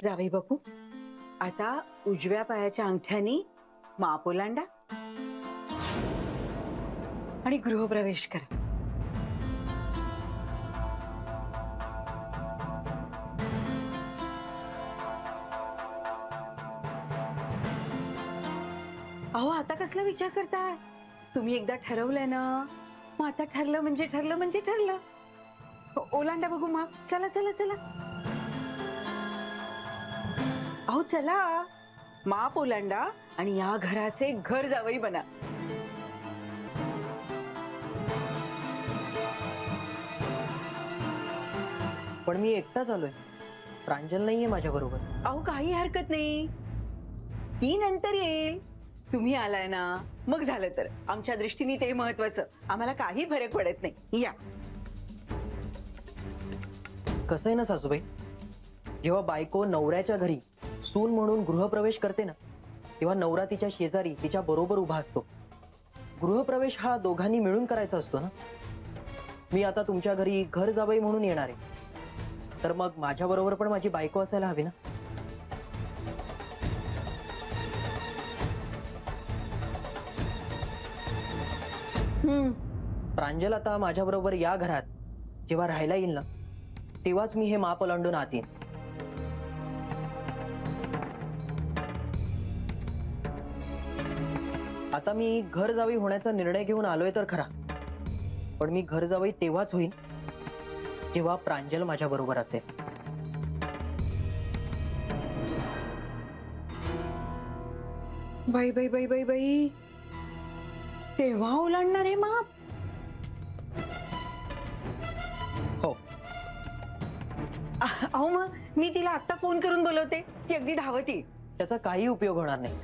जावई बापू, आता उजव्या पायाच्या अंगठ्यानी माप ओलांडा आणि गृहप्रवेश करा. अहो, आता कसला विचार करताय? तुम्ही एकदा ठरवलंय ना, मग आता ठरलं म्हणजे ठरलं म्हणजे ठरलं. ओलांडा बघू माप. चला चला चला. अहो चला, माप ओलांडा आणि या घराचे घर जावई बना. पण मी एकटाच आलोय, प्रांजल नाहीये माझ्या बरोबर. अहो काही हरकत नाही, ती नंतर येईल. तुम्ही आलाय ना, मग झालं तर. आमच्या दृष्टीने ते महत्वाचं. आम्हाला काही फरक पडत नाही. या. कसं आहे ना सासूबाई, जेव्हा बायको नवऱ्याच्या घरी सून म्हणून गृहप्रवेश करते ना, तेव्हा नवरा तिच्या शेजारी तिच्या बरोबर उभा असतो. गृहप्रवेश हा दोघांनी मिळून करायचा असतो ना. मी आता तुमच्या घरी घर जावई म्हणून येणार आहे, तर मग माझ्या बरोबर पण माझी बायको असायला हवी ना. प्रांजल आता माझ्या बरोबर या घरात जेव्हा राहायला येईल ना, तेव्हाच मी हे माप ओलांडून आत येईन. आता मी घर जावई होण्याचा निर्णय घेऊन आलोय तर खरा, पण मी घर जावई तेव्हाच होईन जेव्हा प्रांजल माझ्या बरोबर असेल. बाई बाई बाई बाई बाई, तेव्हा ओलांडणार आहे माप? हो. अहो मग मी तिला आता फोन करून बोलवते, ती अगदी धावत येईल. त्याचा काही उपयोग होणार नाही.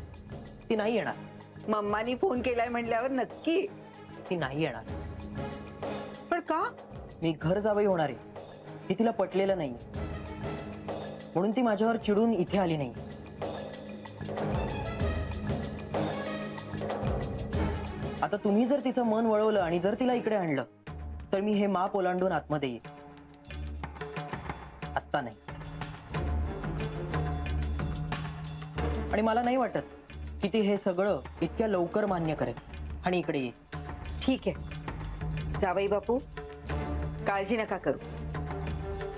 ती नाही येणार. मम्मानी फोन केलाय म्हटल्यावर नक्की. ती नाही येणार. पण का? मी घर जावई होणार आहे हे तिला पटलेलं नाही, म्हणून ती माझ्यावर चिडून इथे आली नाही. आता तुम्ही जर तिचं मन वळवलं आणि जर तिला इकडे आणलं, तर मी हे माप ओलांडून आतमध्ये येईल. आत्ता नाही. आणि मला नाही वाटत की ती हे सगळं इतक्या लवकर मान्य करेल आणि इकडे येईल. ठीक आहे जावई बापू, काळजी नका करू.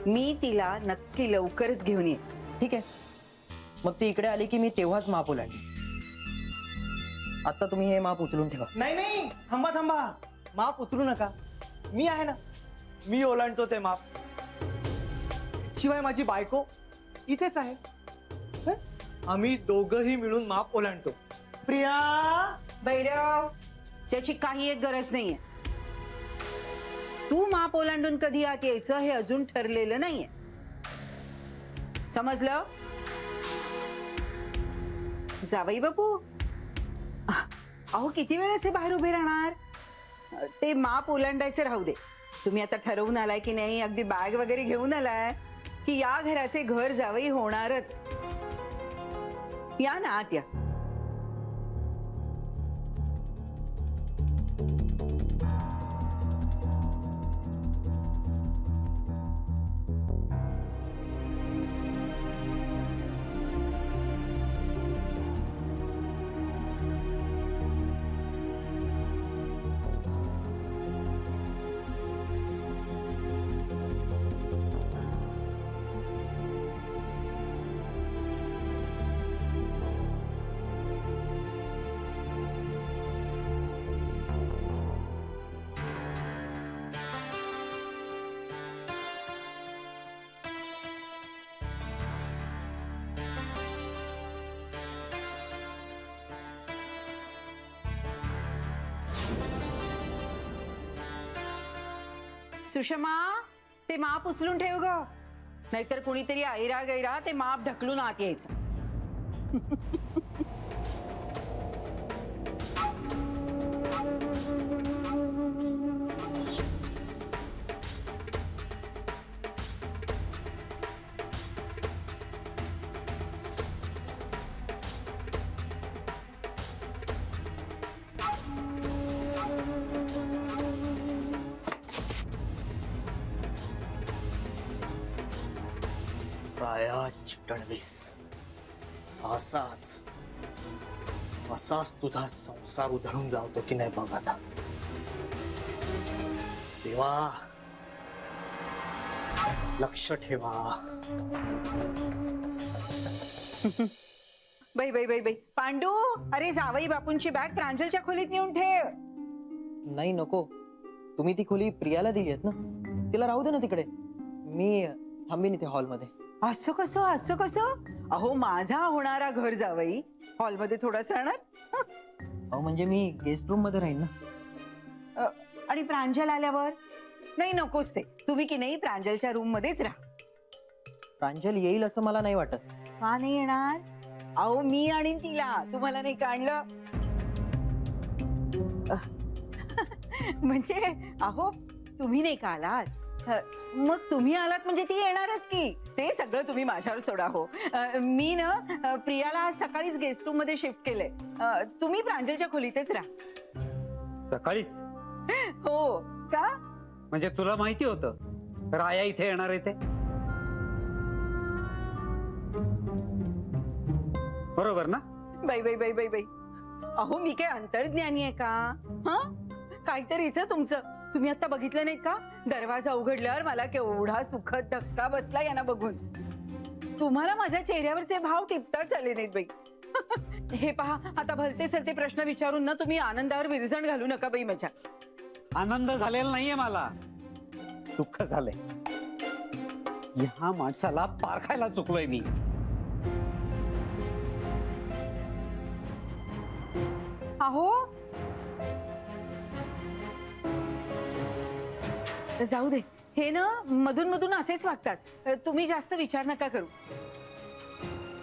मी तिला नक्की लवकरच घेऊन येईन. ठीक आहे, मग ती इकडे आली की मी तेव्हाच माप ओलांडेन. आता तुम्ही हे माप उचलून ठेवा. नाही नाही, थांबा थांबा, माप उचलू नका. मी आहे ना, मी ओलांडतो ते माप. शिवाय माझी बायको इथेच आहे. हं? आम्ही दोघंही मिळून माप ओलांडतो. प्रिया, भैरव, त्याची काही एक गरज नाहीये. तू माप ओलांडून कधी आत यायचं हे अजून ठरलेलं नाहीये. समजलं? जावई बापू, अहो किती वेळ असे बाहेर उभे राहणार? ते माप ओलांडायचं राहू दे. तुम्ही आता ठरवून आलाय की नाही, अगदी बॅग वगैरे घेऊन आलाय की या घराचे घर जावई होणारच. या ना आत या. सुषमा, ते माप उचलून ठेव ग, नाहीतर कुणीतरी ऐरा गैरा ते माप ढकलून आत यायचं. राया चिटणवीस, असाच असाच तुझा संसार उधळून लावतो की नाही बघ आता. देवा, लक्ष ठेवा. बाई बाई बाई बाई पांडू, अरे जावई बापूंची बॅग प्रांजलच्या खोलीत नेऊन ठेव. नाही नको, तुम्ही ती खोली प्रियाला दिली आहेत ना, तिला राहू दे ना तिकडे. मी थांबीन इथे हॉलमध्ये. असं कसं, असं कसं? अहो माझा होणारा घर जावई हॉलमध्ये थोडाच राहणार. अहो म्हणजे मी गेस्ट रूम मध्ये राहीन ना. आणि प्रांजल आल्यावर? नाही नकोच ते, तुम्ही की नाही प्रांजलच्या रूम मध्येच राहा. प्रांजल येईल असं मला नाही वाटत. का नाही येणार? अहो मी आणि तिला, तुम्हाला नाही काढलं. म्हणजे अहो तुम्ही नाही का आलात, मग तुम्ही आलात म्हणजे ती येणारच की. ते सगळं तुम्ही माझ्यावर सोडा हो. मी ना प्रियाला आज सकाळीच गेस्ट रूम मध्ये शिफ्ट केलंय. तुम्ही प्रांजलच्या खोलीतच राहा. सकाळीच? हो का? म्हणजे तुला माहिती होतं राया इथे येणार आहे ते? बरोबर ना? बाई बाई बाई बाई बाई, अहो मी काय अंतर्ज्ञानी आहे का? हा, काहीतरीच तुमचं. तुम्ही आता बघितलं नाही का, दरवाजा उघडल्यावर मला केवढा सुखद धक्का बसला यांना बघून. तुम्हाला माझ्या चेहऱ्यावरचे भाव टिपताच आले नाहीत बाई. हे पहा, आता भलते सलते प्रश्न विचारून ना तुम्ही आनंदावर विरजण घालू नका बाई माझ्या. आनंद झालेला नाहीये मला, दुःख झालंय. ह्या माणसाला पारखायला चुकलोय मी. अहो जाऊ दे, हे ना मधून मधून असेच वागतात. तुम्ही जास्त विचार नका करू.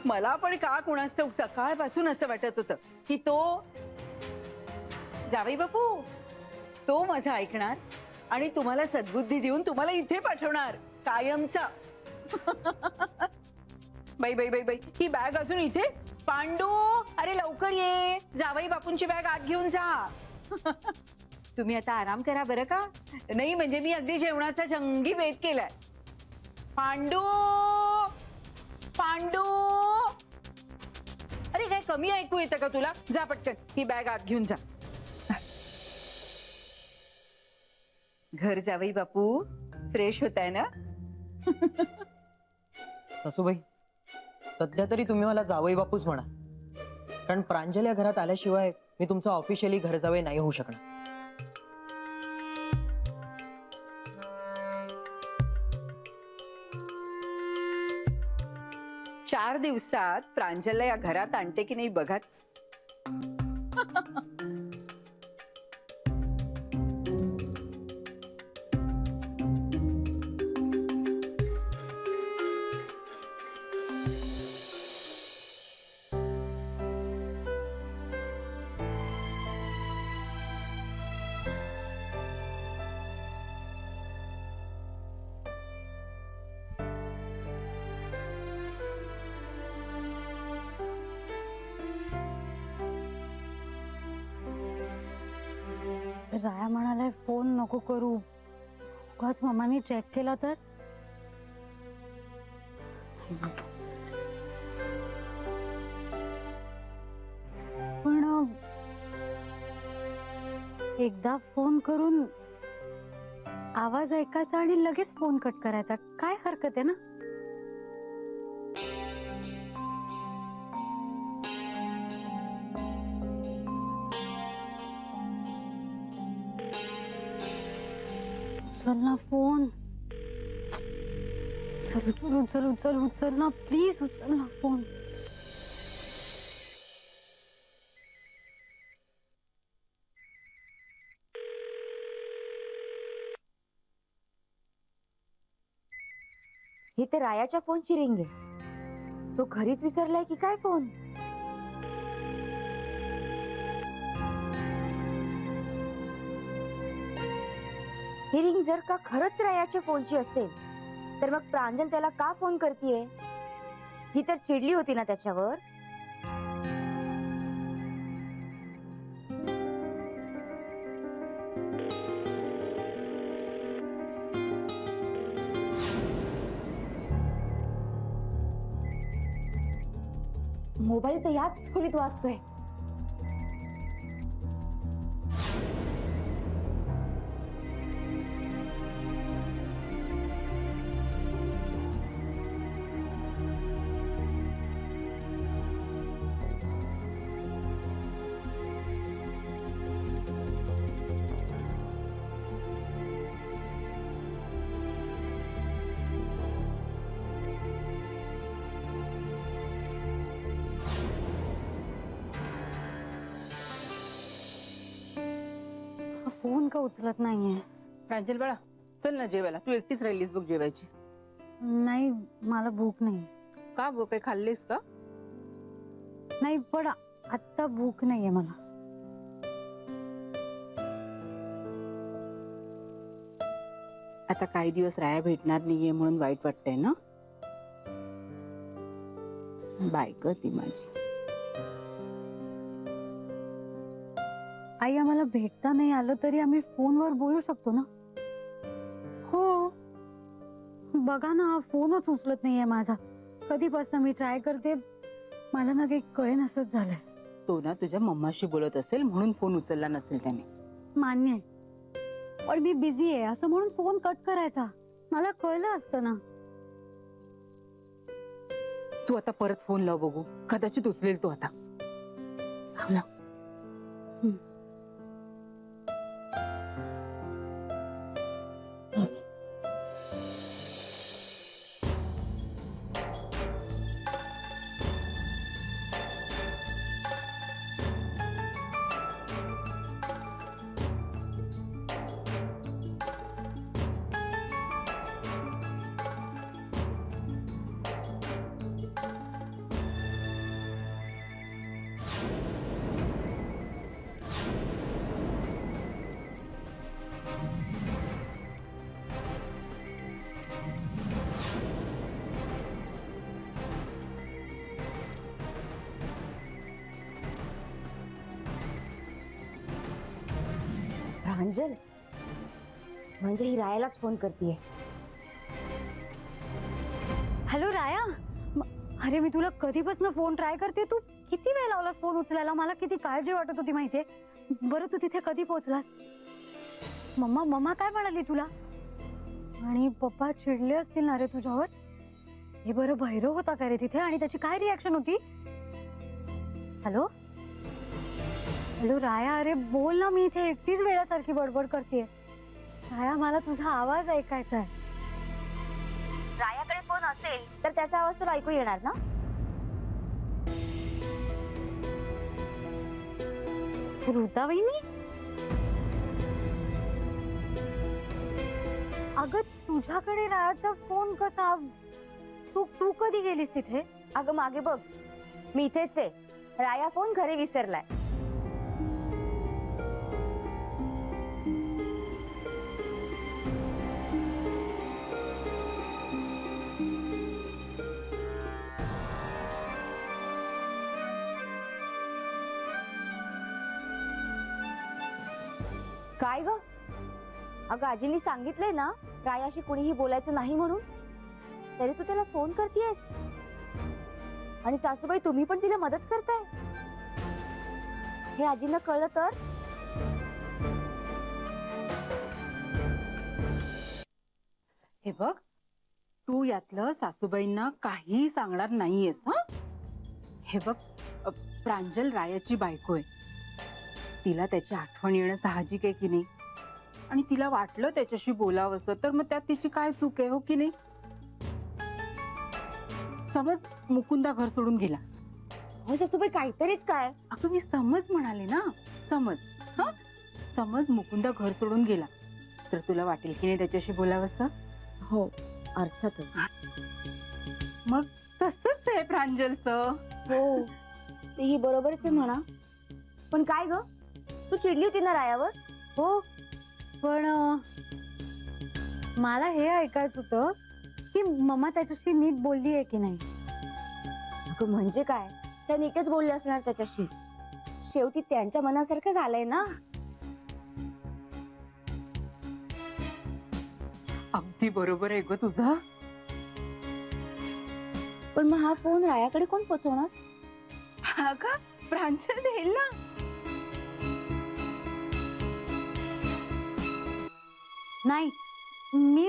मला पण का कुणास ठाऊक सकाळपासून असं वाटत होतं की तो जावई बापू, तो माझं ऐकणार आणि तुम्हाला सद्बुद्धी देऊन तुम्हाला इथे पाठवणार कायमचा. बाई बाई बाई बाई, ही बॅग अजून इथेच? पांडू, अरे लवकर ये, जावई बापूंची बॅग आत घेऊन जा. तुम्ही आता आराम करा बरं का. नाही म्हणजे मी अगदी जेवणाचा जंगी बेत केलाय. पांडू, पांडू, अरे काय कमी ऐकू येतं का तुला? जा पटकन ही बॅग आत घेऊन जा. घर जावई बापू फ्रेश होत आहे ना? सासूबाई, सध्या तरी तुम्ही मला जावई बापूच म्हणा, कारण प्रांजल या घरात आल्याशिवाय मी तुमचा ऑफिशियली घर जावई नाही होऊ शकणार. 4 दिवसात प्रांजलला या घरात आणते की नाही बघाच. राया म्हणालाय फोन नको करू, उगाच मम्मानी चेक केला तर. पण एकदा फोन करून आवाज ऐकायचा आणि लगेच फोन कट करायचा, काय हरकत आहे ना? उचल ना फोन, उचल उचल उचल उचल ना प्लीज, उचल ना फोन. ही तर रायाच्या फोनची रिंग आहे. तो घरीच विसरलाय की काय फोन? ही रिंग जर का खरंच रायाच्या फोनची असेल तर मग प्रांजल त्याला का फोन करतीये? ही तर चिडली होती ना त्याच्यावर. मोबाईल तर याच खोलीत वाजतोय. हा फोन का उचलत नाहीये? प्रांजल बाळा, चल ना जेवायला. तू एकटीच राहिलीस बघ जेवायची. नाही, मला भूक नाही. का बघ, काही खाल्लीस का? नाही, पण आता भूक नाहीये मला. आता काही दिवस राया भेटणार नाहीये म्हणून वाईट वाटतंय ना? बायक ती माझी. आई, आम्हाला भेटता नाही आलं तरी आम्ही फोनवर बोलू शकतो ना? हो. बघा ना, हा फोनच उचलत नाहीये माझा. कधीपासून मी ट्राय करते, मला ना काही कळेन असंच झालंय. तो ना तुझ्या मम्माशी बोलत असेल म्हणून फोन उचलला नसेल त्याने. मान्य आहे, पण मी बिझी आहे असं म्हणून फोन कट करायचा? मला कळलं असतं ना. तू आता परत फोन लाव बघू, कदाचित उचलेल तो आता. लाव. प्रांजल म्हणजे ही रायालाच फोन करतेय. हॅलो राया, अरे मी तुला कधीपासून फोन ट्राय करते, तू किती वेळ लावलास फोन उचलायला? मला किती काळजी वाटत होती माहितीये. बरं, तू तिथे कधी पोहोचलास? मम्मा काय म्हणाली तुला? आणि पप्पा चिडले असतील ना रे तुझ्यावर? हे बरं, भैरव होता का रे तिथे आणि त्याची काय रिॲक्शन होती? हॅलो हॅलो राया, अरे बोल ना, मी इथे एकटीच वेळासारखी बडबड करतेय. राया, मला तुझा आवाज ऐकायचा आहे. रायाकडे फोन असेल तर त्याचा आवाज तुला ऐकू येणार ना? ऋता वहिनी, अगं तुझ्याकडे रायाचा फोन कसा? तू कधी गेलीस तिथे? अगं मागे बघ, मी इथेच आहे. राया फोन घरी विसरलाय. काय ग? अगं आजींनी सांगितलंय ना रायाशी कुणीही बोलायचं नाही म्हणून, तरी तू त्याला फोन करतेयस. आणि सासूबाई तुम्ही पण तिला मदत करताय. हे आजींना कळलं तर? हे बघ, तू यातलं सासूबाईंना काही सांगणार नाहीयेस. हा, हे बघ, प्रांजल रायाची बायको आहे. तिला त्याची आठवण येणं साहजिक आहे की नाही? आणि तिला वाटलं त्याच्याशी बोलावंसं तर मग त्यात तिची काय चूक आहे, हो की नाही? समज मुकुंदा घर सोडून गेला. हो सासूबाई, काहीतरीच काय? अगं मी समज म्हणाले ना, समज. हा, समज मुकुंदा घर सोडून गेला तर तुला वाटेल की नाही त्याच्याशी बोलावंसं? हो, अर्थातच. मग तसंच आहे प्रांजलचं. हो, तेही बरोबरच आहे म्हणा. पण काय ग, तू चिडली होती ना रायावर? हो, पण मला हे ऐकायचं होतं की मम्मा त्याच्याशी नीट बोलली आहे की नाही. अगं म्हणजे काय, त्या नीटच बोलले असणार त्याच्याशी. शेवटी त्यांच्या मनासारखं झालंय ना. अगदी बरोबर आहे ग तुझं. पण मग हा फोन रायाकडे कोण पोहोचवणार? अगं प्रांजल देईल ना. नाही, मी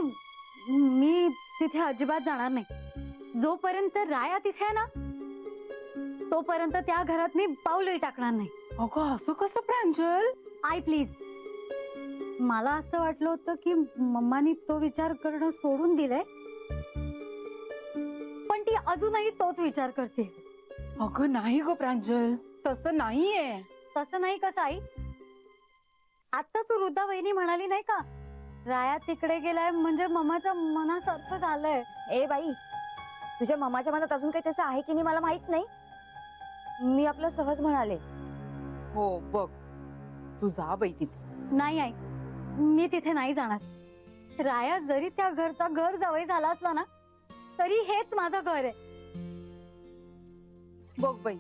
मी तिथे अजिबात जाणार नाही. जोपर्यंत राया तिथे आहे ना तोपर्यंत त्या घरात मी पाऊलही टाकणार नाही. अगं असं कसं प्रांजल? आई प्लीज. मला असं वाटलं होतं की मम्मानी तो विचार करणं सोडून दिलंय, पण ती अजूनही तोच विचार करते. अगं नाही ग प्रांजल, तसं नाहीये. तसं नाही कसं आई? आता तू वृद्धा वहिनी म्हणाली नाही का, राया तिकडे गेलाय म्हणजे मम्माच्या मनासारखं झालंय. ए बाई, तुझ्या मामाच्या मनात अजून काही तसं आहे की नाही मला माहित नाही. मी आपलं सहज म्हणाले. हो बघ, तू जा बाई तिथे. नाही आई, मी तिथे नाही जाणार. राया जरी त्या घरचा घर जावई झाला असला ना तरी हेच माझं घर आहे. बघ बाई,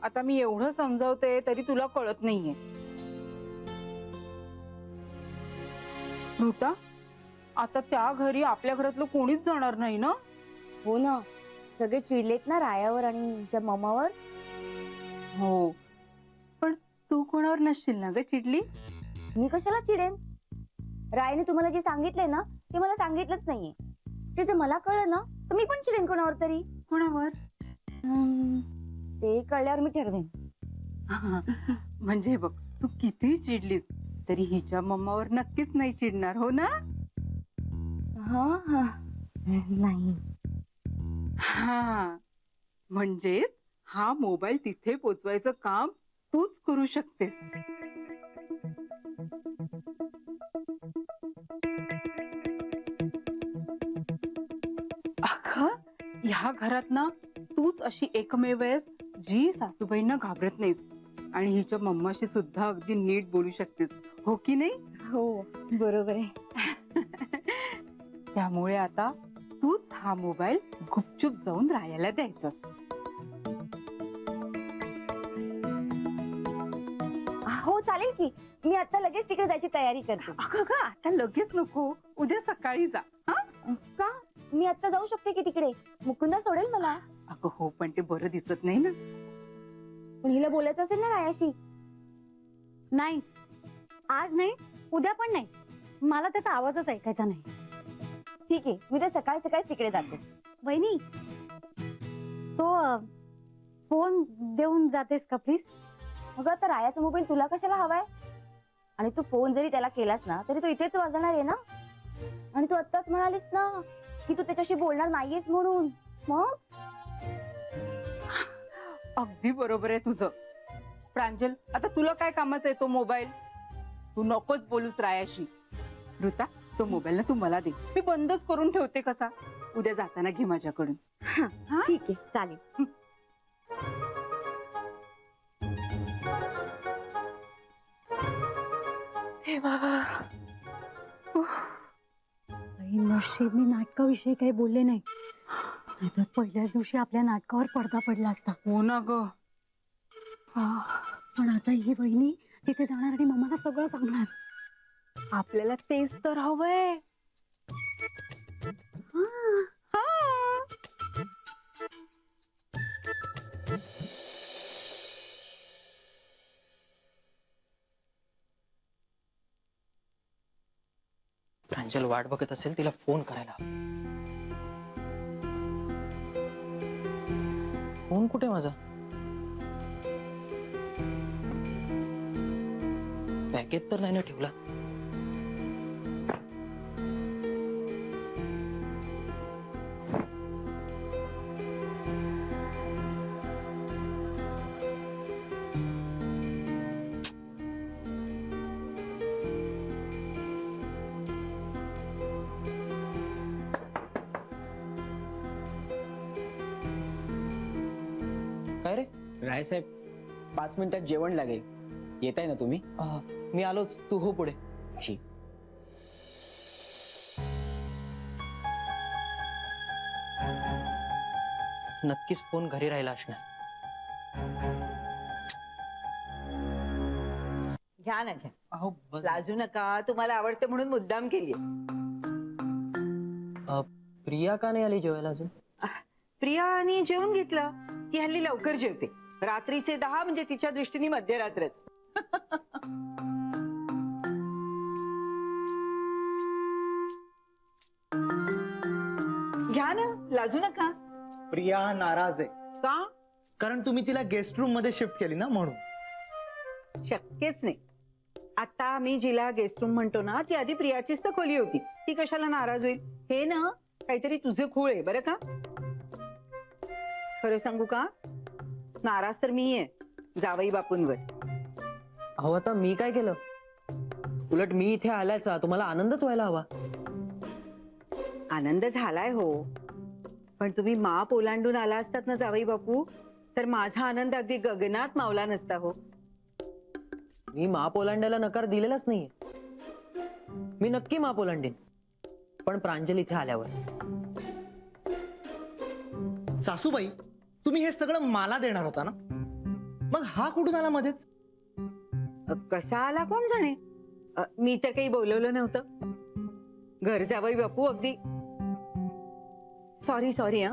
आता मी एवढं समजावते तरी तुला कळत नाहीये. ऋता, आता त्या घरी आपल्या घरातलं कोणीच जाणार नाही ना? हो ना, सगळे चिडलेत ना रायावर आणि त्या ममावर. हो, पण तू कोणावर नसशील ना ग चिडली? मी कशाला चिडेन? रायाने तुम्हाला जे सांगितलंय ना ते मला सांगितलंच नाहीये. ते जर मला कळलं ना तर मी पण चिडेन कोणावर तरी. कोणावर? ते कळल्यावर मी ठरवेन. म्हणजे बघ, तू किती चिडलीस तरी हिच्या मम्मावर नक्कीच नाही चिडणार, हो ना? हा हा, नाही. हा, म्हणजे हा मोबाईल तिथे पोचवायचं काम तूच करू शकतेस. अगं, ह्या घरात ना तूच अशी एकमेव आहेस जी सासूबाईंना घाबरत नाहीस आणि हिच्या मम्माशी सुद्धा अगदी नीट बोलू शकतेस, हो की नाही? हो, बरोबर आहे. त्यामुळे आता तूच हा मोबाईल गुपचूप जाऊन रायाला द्यायचास. हो चालेल की, मी आता लगेच तिकडे जायची तयारी करते. अगं ग, आता लगेच नको, उद्या सकाळी जा. हा? का? मी आता जाऊ शकते की तिकडे? मुकुंदा सोडेल मला. अगं हो, पण ते बरं दिसत नाही ना. पण हिला बोलायचं असेल ना रायाशी. नाही, आज नाही, उद्या पण नाही. मला त्याचा आवाजच ऐकायचा नाही. ठीक आहे, मी तर सकाळी सकाळीच तिकडे जाते. वहिनी, तो फोन देऊन जातेस का प्लीज? अगं आता रायाचा मोबाईल तुला कशाला हवाय? आणि तू फोन जरी त्याला केलास ना तरी तो इथेच वाजणार आहे ना. आणि तू आत्ताच म्हणालीस ना की तू त्याच्याशी बोलणार नाहीयेस म्हणून. मग अगदी बरोबर आहे तुझं. प्रांजल, आता तुला काय कामाचा आहे तो मोबाईल? तू नकोच बोलूस रायाशी. ऋता, तो मोबाईल ना तू मला दे, मी बंदच करून ठेवते कसा. उद्या जाताना घे माझ्याकडून. ठीक आहे, चालेल. हे बाबा, नशीब मी नाटकाविषयी काही बोलले नाही, नाहीतर पहिल्याच दिवशी आपल्या नाटकावर पडदा पडला असता. हो ना ग. पण आता ही बहिणी तिथे जाणार आणि मम्माला सगळं सांगणार. आपल्याला तेच तर हवंय. प्रांजल वाट बघत असेल, तिला फोन करायला. फोन कुठे माझा? बॅगेत तर नाही ना ठेवला. काय रे? रायसाहेब, 5 मिनिटात जेवण लागेल. येताय ना तुम्ही? मी आलोच, तू हो पुढे. ठीक. नक्कीच फोन घरी राहिला असणार. घ्या ना, घ्या. अहो बस. लाजू नका, तुम्हाला आवडते म्हणून मुद्दाम केली. प्रिया का नाही आली जेवायला अजून? प्रियाने जेवून घेतलं. ती हल्ली लवकर जेवते. रात्रीचे 10 म्हणजे तिच्या दृष्टीने मध्यरात्रच. घ्या ना, लाजू नका. प्रिया नाराज आहे का? कारण तुम्ही तिला गेस्ट रूम मध्ये शिफ्ट केली ना म्हणून. शक्यच नाही. आता मी जिला गेस्ट रूम म्हणतो ना, ती आधी प्रियाचीच तर खोली होती. ती कशाला नाराज होईल? हे ना काहीतरी तुझे खूळ आहे बरं का. खरं सांगू का, नाराज तर मी आहे जावई बापूंवर. अहो आता मी काय केलं? उलट मी इथे आल्याचा तुम्हाला आनंदच व्हायला हवा. आनंद झालाय हो, पण तुम्ही माप ओलांडून आला असतात ना जावई बापू, तर माझा आनंद अगदी गगनात मावला नसता हो. मी माप ओलांडायला नकार दिलेलाच नाहीये. मी नक्की माप ओलांडेन, पण प्रांजल इथे आल्यावर. सासूबाई, तुम्ही हे सगळं मला देणार होता ना, मग हा कुठून आला मध्येच? कसा आला कोण जाणे. मी तर काही बोलवलं नव्हतं. घर जावई बापू अगदी सॉरी हा,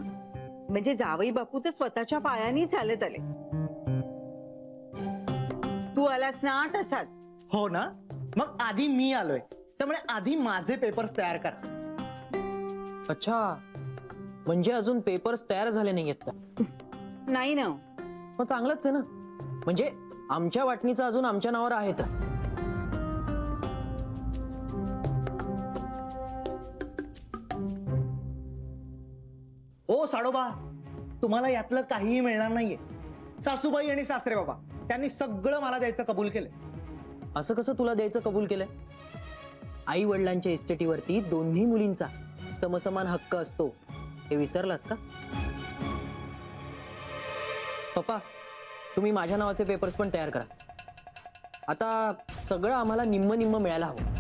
म्हणजे जावई बापू तर स्वतःच्या पायानी चालत आले. तू आलास ना तसाच. हो ना, मग आधी मी आलोय, त्यामुळे आधी माझे पेपर्स तयार करा. अच्छा, म्हणजे अजून पेपर्स तयार झाले नाहीयेत का? नाही ना. मग चांगलंच आहे ना, म्हणजे आमच्या वाटणीचं अजून आमच्या नावावर आहे तर. ओ साडोबा, तुम्हाला यातलं काहीही मिळणार नाहीये. सासूबाई आणि सासरे बाबा त्यांनी सगळं मला द्यायचं कबूल केलंय. असं कसं तुला द्यायचं कबूल केलंय? आई वडिलांच्या इस्टेटीवरती दोन्ही मुलींचा समसमान हक्क असतो, हे विसरलास का? पप्पा, तुम्ही माझ्या नावाचे पेपर्स पण तयार करा. आता सगळं आम्हाला निम्म निम्म मिळायला हवं.